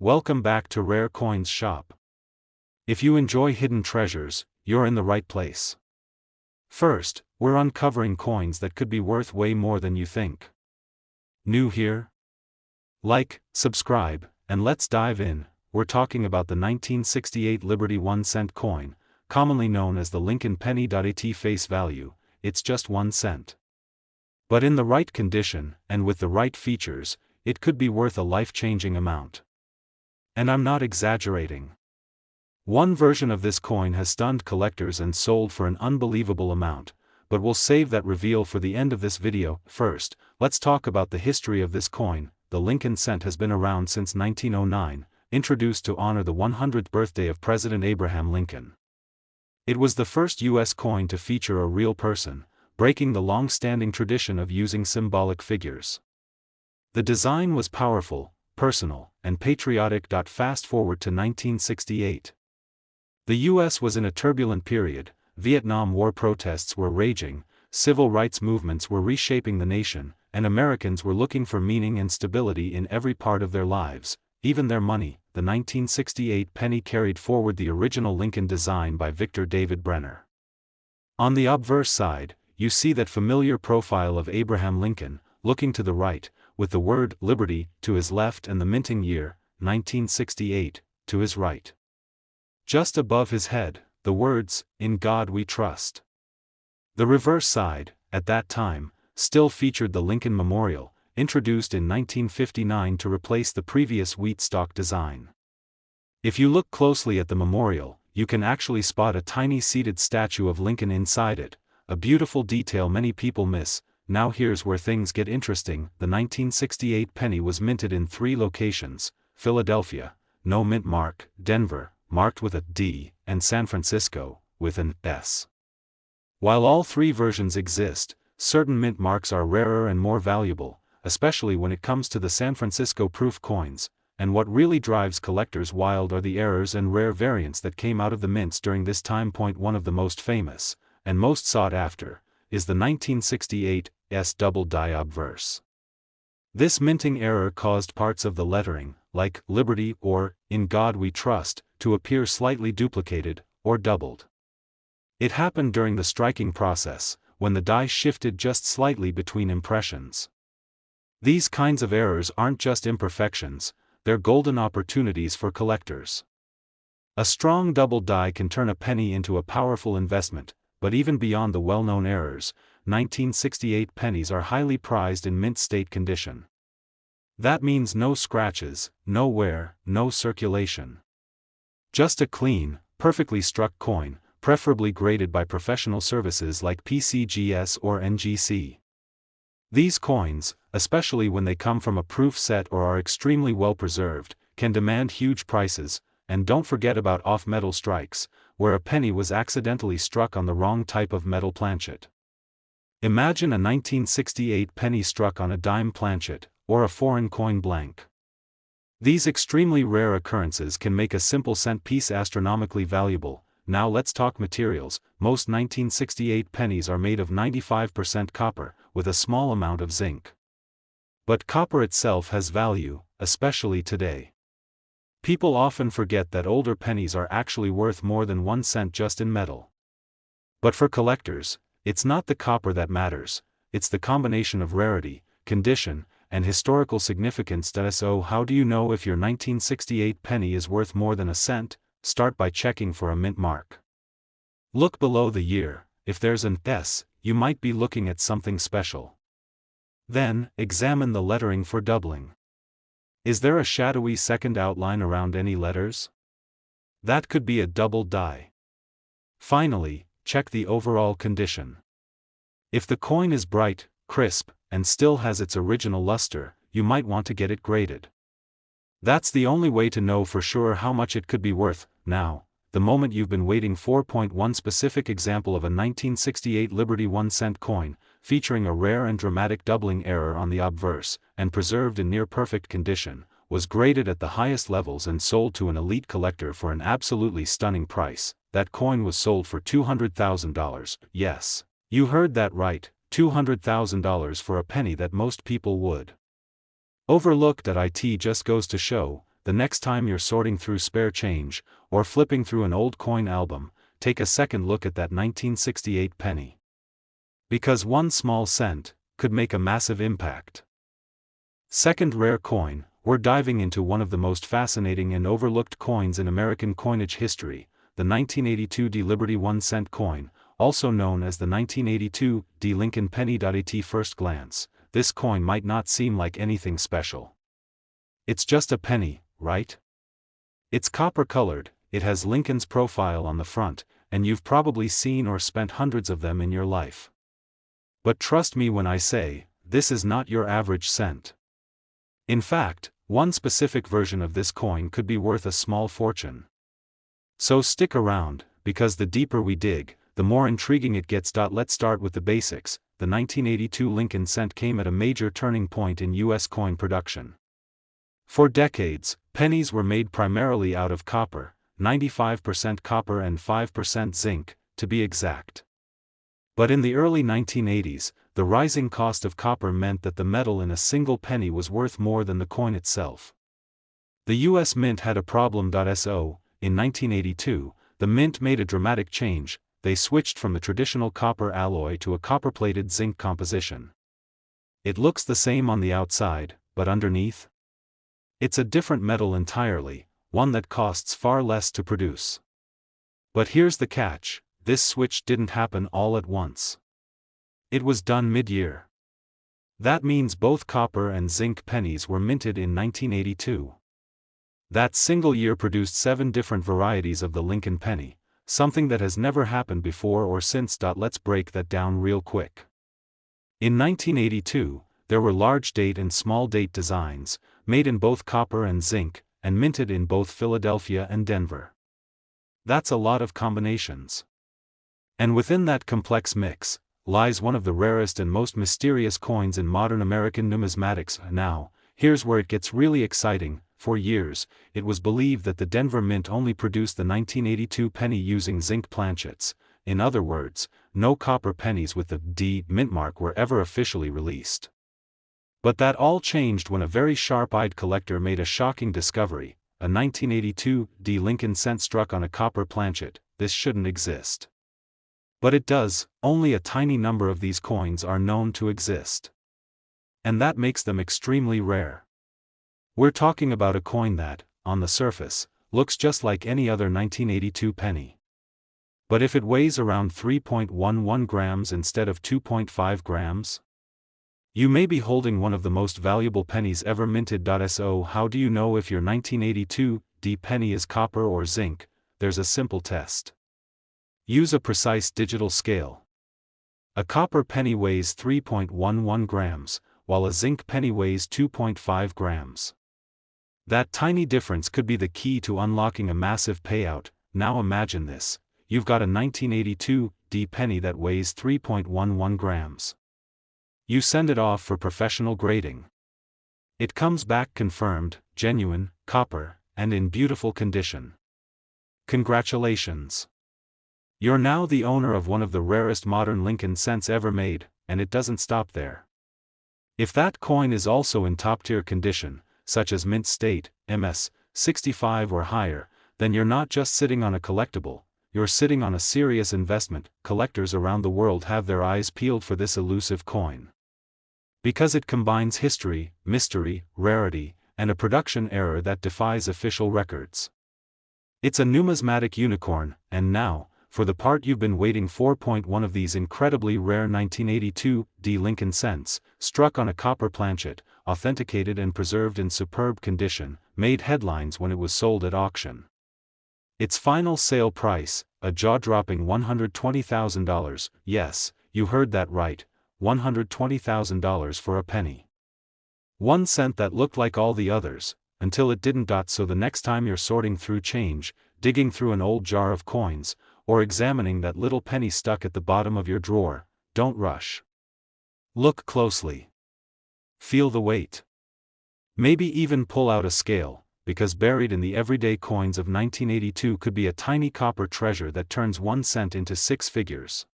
Welcome back to Rare Coins Shop. If you enjoy hidden treasures, you're in the right place. First, we're uncovering coins that could be worth way more than you think. New here? Like, subscribe, and let's dive in. We're talking about the 1968 Liberty 1-cent coin, commonly known as the Lincoln penny. At face value, it's just 1 cent. But in the right condition, and with the right features, it could be worth a life-changing amount. And I'm not exaggerating. One version of this coin has stunned collectors and sold for an unbelievable amount, but we'll save that reveal for the end of this video. First, let's talk about the history of this coin. The Lincoln cent has been around since 1909, introduced to honor the 100th birthday of President Abraham Lincoln. It was the first U.S. coin to feature a real person, breaking the long-standing tradition of using symbolic figures. The design was powerful, personal, and patriotic. Fast forward to 1968. The U.S. was in a turbulent period. Vietnam War protests were raging, civil rights movements were reshaping the nation, and Americans were looking for meaning and stability in every part of their lives, even their money. The 1968 penny carried forward the original Lincoln design by Victor David Brenner. On the obverse side, you see that familiar profile of Abraham Lincoln, looking to the right, with the word Liberty to his left and the minting year, 1968, to his right. Just above his head, the words, "In God We Trust." The reverse side, at that time, still featured the Lincoln Memorial, introduced in 1959 to replace the previous wheat stock design. If you look closely at the memorial, you can actually spot a tiny seated statue of Lincoln inside it, a beautiful detail many people miss. Now here's where things get interesting. The 1968 penny was minted in 3 locations: Philadelphia, no mint mark; Denver, marked with a D; and San Francisco, with an S. While all 3 versions exist, certain mint marks are rarer and more valuable, especially when it comes to the San Francisco proof coins, and what really drives collectors wild are the errors and rare variants that came out of the mints during this time. One of the most famous, and most sought after, is the 1968 S double die obverse. This minting error caused parts of the lettering, like Liberty or In God We Trust, to appear slightly duplicated, or doubled. It happened during the striking process, when the die shifted just slightly between impressions. These kinds of errors aren't just imperfections, they're golden opportunities for collectors. A strong double die can turn a penny into a powerful investment, but even beyond the well-known errors, 1968 pennies are highly prized in mint state condition. That means no scratches, no wear, no circulation. Just a clean, perfectly struck coin, preferably graded by professional services like PCGS or NGC. These coins, especially when they come from a proof set or are extremely well preserved, can demand huge prices. And don't forget about off-metal strikes, where a penny was accidentally struck on the wrong type of metal planchet. Imagine a 1968 penny struck on a dime planchet, or a foreign coin blank. These extremely rare occurrences can make a simple cent piece astronomically valuable. Now let's talk materials. Most 1968 pennies are made of 95% copper, with a small amount of zinc. But copper itself has value, especially today. People often forget that older pennies are actually worth more than 1 cent just in metal. But for collectors, it's not the copper that matters, it's the combination of rarity, condition, and historical significance. So how do you know if your 1968 penny is worth more than a cent? Start by checking for a mint mark. Look below the year. If there's an S, you might be looking at something special. Then, examine the lettering for doubling. Is there a shadowy second outline around any letters? That could be a double die. Finally, check the overall condition. If the coin is bright, crisp, and still has its original luster, you might want to get it graded. That's the only way to know for sure how much it could be worth. Now, the moment you've been waiting for. One specific example of a 1968 Liberty 1-cent coin, featuring a rare and dramatic doubling error on the obverse, and preserved in near-perfect condition, was graded at the highest levels and sold to an elite collector for an absolutely stunning price. That coin was sold for $200,000. Yes, you heard that right, $200,000 for a penny that most people would overlook. It just goes to show, the next time you're sorting through spare change, or flipping through an old coin album, take a second look at that 1968 penny. Because one small cent could make a massive impact. Second rare coin, we're diving into one of the most fascinating and overlooked coins in American coinage history, the 1982 D Liberty 1-cent coin, also known as the 1982 D Lincoln penny. At first glance, this coin might not seem like anything special. It's just a penny, right? It's copper-colored, it has Lincoln's profile on the front, and you've probably seen or spent hundreds of them in your life. But trust me when I say, this is not your average cent. In fact, one specific version of this coin could be worth a small fortune. So stick around, because the deeper we dig, the more intriguing it gets. Let's start with the basics. The 1982 Lincoln cent came at a major turning point in U.S. coin production. For decades, pennies were made primarily out of copper, 95% copper and 5% zinc, to be exact. But in the early 1980s, the rising cost of copper meant that the metal in a single penny was worth more than the coin itself. The U.S. Mint had a problem. So, in 1982, the Mint made a dramatic change. They switched from the traditional copper alloy to a copper-plated zinc composition. It looks the same on the outside, but underneath? It's a different metal entirely, one that costs far less to produce. But here's the catch, this switch didn't happen all at once. It was done mid-year. That means both copper and zinc pennies were minted in 1982. That single year produced 7 different varieties of the Lincoln penny, something that has never happened before or since. Let's break that down real quick. In 1982, there were large date and small date designs, made in both copper and zinc, and minted in both Philadelphia and Denver. That's a lot of combinations. And within that complex mix, lies one of the rarest and most mysterious coins in modern American numismatics. Now, here's where it gets really exciting. For years, it was believed that the Denver Mint only produced the 1982 penny using zinc planchets. In other words, no copper pennies with the D Mint mark were ever officially released. But that all changed when a very sharp-eyed collector made a shocking discovery: a 1982 D Lincoln cent struck on a copper planchet. This shouldn't exist. But it does. Only a tiny number of these coins are known to exist. And that makes them extremely rare. We're talking about a coin that, on the surface, looks just like any other 1982 penny. But if it weighs around 3.11 grams instead of 2.5 grams? You may be holding one of the most valuable pennies ever minted. So how do you know if your 1982 D penny is copper or zinc? There's a simple test. Use a precise digital scale. A copper penny weighs 3.11 grams, while a zinc penny weighs 2.5 grams. That tiny difference could be the key to unlocking a massive payout. Now imagine this: you've got a 1982 D penny that weighs 3.11 grams. You send it off for professional grading. It comes back confirmed, genuine, copper, and in beautiful condition. Congratulations! You're now the owner of one of the rarest modern Lincoln cents ever made, and it doesn't stop there. If that coin is also in top-tier condition, such as mint state, MS, 65 or higher, then you're not just sitting on a collectible, you're sitting on a serious investment. Collectors around the world have their eyes peeled for this elusive coin. Because it combines history, mystery, rarity, and a production error that defies official records. It's a numismatic unicorn, and now, for the part you've been waiting for. One of these incredibly rare 1982 D Lincoln cents, struck on a copper planchet, authenticated and preserved in superb condition, made headlines when it was sold at auction. Its final sale price, a jaw-dropping $120,000, yes, you heard that right, $120,000 for a penny. 1 cent that looked like all the others, until it didn't. So the next time you're sorting through change, digging through an old jar of coins, or examining that little penny stuck at the bottom of your drawer, don't rush. Look closely. Feel the weight. Maybe even pull out a scale, because buried in the everyday coins of 1982 could be a tiny copper treasure that turns 1 cent into 6 figures.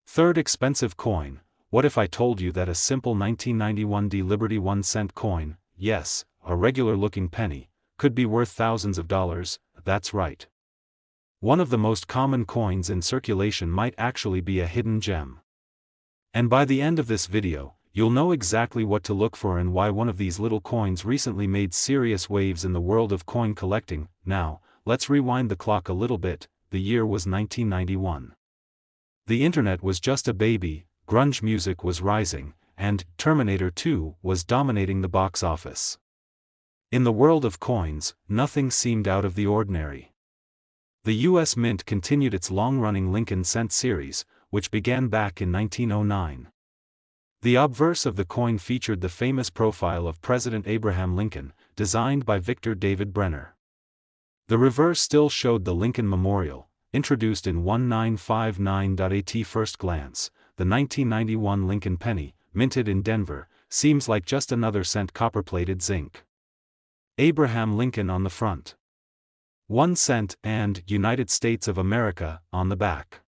Third expensive coin. What if I told you that a simple 1991 D Liberty 1-cent coin, yes, a regular-looking penny, could be worth thousands of dollars, that's right. One of the most common coins in circulation might actually be a hidden gem. And by the end of this video, you'll know exactly what to look for and why one of these little coins recently made serious waves in the world of coin collecting. Now, let's rewind the clock a little bit. The year was 1991. The internet was just a baby, grunge music was rising, and Terminator 2 was dominating the box office. In the world of coins, nothing seemed out of the ordinary. The U.S. Mint continued its long-running Lincoln Cent series, which began back in 1909. The obverse of the coin featured the famous profile of President Abraham Lincoln, designed by Victor David Brenner. The reverse still showed the Lincoln Memorial, introduced in 1959. At first glance, the 1991 Lincoln penny, minted in Denver, seems like just another cent copper-plated zinc. Abraham Lincoln on the front. 1 cent and United States of America on the back.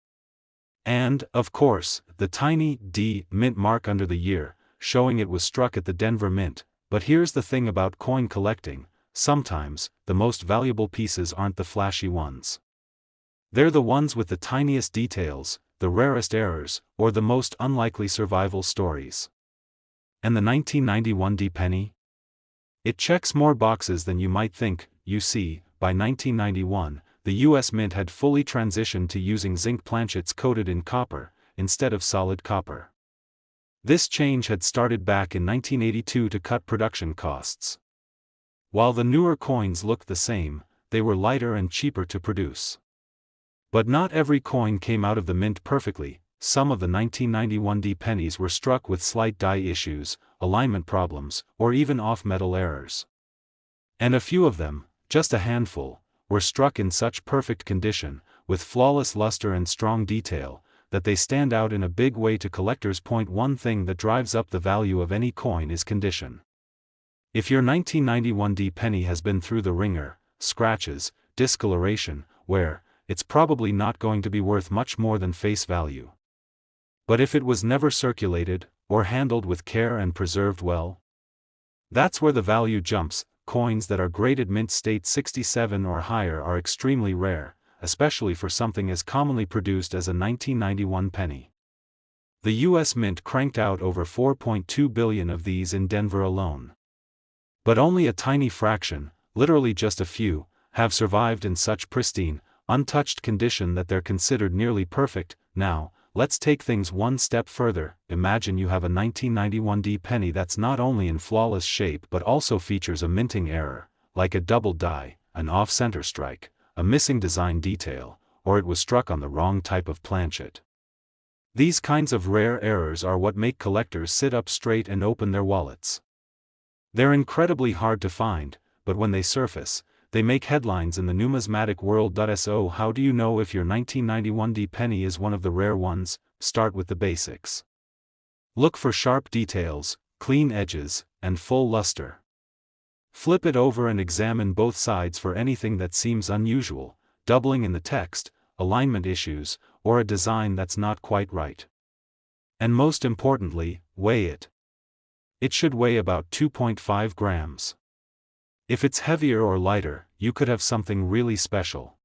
And, of course, the tiny D mint mark under the year, showing it was struck at the Denver Mint. But here's the thing about coin collecting: sometimes, the most valuable pieces aren't the flashy ones. They're the ones with the tiniest details, the rarest errors, or the most unlikely survival stories. And the 1991 D penny? It checks more boxes than you might think. You see, by 1991, the U.S. Mint had fully transitioned to using zinc planchets coated in copper, instead of solid copper. This change had started back in 1982 to cut production costs. While the newer coins looked the same, they were lighter and cheaper to produce. But not every coin came out of the mint perfectly. Some of the 1991 D pennies were struck with slight die issues, alignment problems, or even off-metal errors. And a few of them, just a handful, were struck in such perfect condition, with flawless luster and strong detail, that they stand out in a big way to collectors. One thing that drives up the value of any coin is condition. If your 1991 D penny has been through the ringer, scratches, discoloration, wear, it's probably not going to be worth much more than face value. But if it was never circulated, or handled with care and preserved well, that's where the value jumps. Coins that are graded mint state 67 or higher are extremely rare, especially for something as commonly produced as a 1991 penny. The U.S. Mint cranked out over 4.2 billion of these in Denver alone. But only a tiny fraction, literally just a few, have survived in such pristine, untouched condition that they're considered nearly perfect. Now, let's take things one step further. Imagine you have a 1991 D penny that's not only in flawless shape but also features a minting error, like a double die, an off-center strike, a missing design detail, or it was struck on the wrong type of planchet. These kinds of rare errors are what make collectors sit up straight and open their wallets. They're incredibly hard to find, but when they surface, they make headlines in the numismatic world. So how do you know if your 1991 D penny is one of the rare ones? Start with the basics. Look for sharp details, clean edges, and full luster. Flip it over and examine both sides for anything that seems unusual, doubling in the text, alignment issues, or a design that's not quite right. And most importantly, weigh it. It should weigh about 2.5 grams. If it's heavier or lighter, you could have something really special.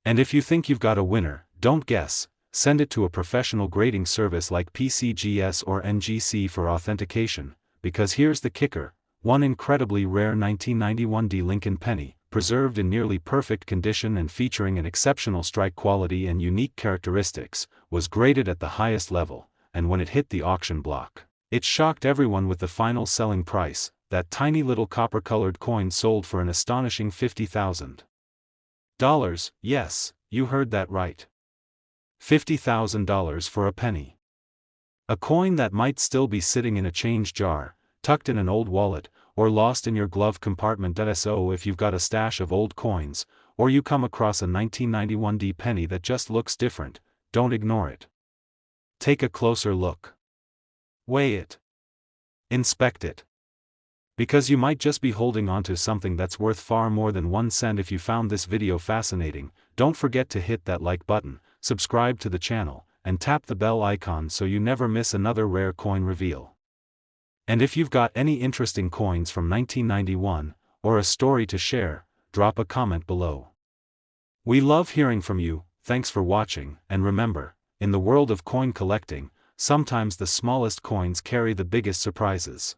And if you think you've got a winner, don't guess, send it to a professional grading service like PCGS or NGC for authentication, because here's the kicker: one incredibly rare 1991 D Lincoln penny, preserved in nearly perfect condition and featuring an exceptional strike quality and unique characteristics, was graded at the highest level, and when it hit the auction block, it shocked everyone with the final selling price. That tiny little copper-colored coin sold for an astonishing $50,000. Yes, you heard that right. $50,000 for a penny. A coin that might still be sitting in a change jar, tucked in an old wallet, or lost in your glove compartment. So if you've got a stash of old coins, or you come across a 1991 D penny that just looks different, don't ignore it. Take a closer look. Weigh it. Inspect it. Because you might just be holding onto something that's worth far more than 1 cent. If you found this video fascinating, don't forget to hit that like button, subscribe to the channel, and tap the bell icon so you never miss another rare coin reveal. And if you've got any interesting coins from 1991, or a story to share, drop a comment below. We love hearing from you. Thanks for watching, and remember, in the world of coin collecting, sometimes the smallest coins carry the biggest surprises.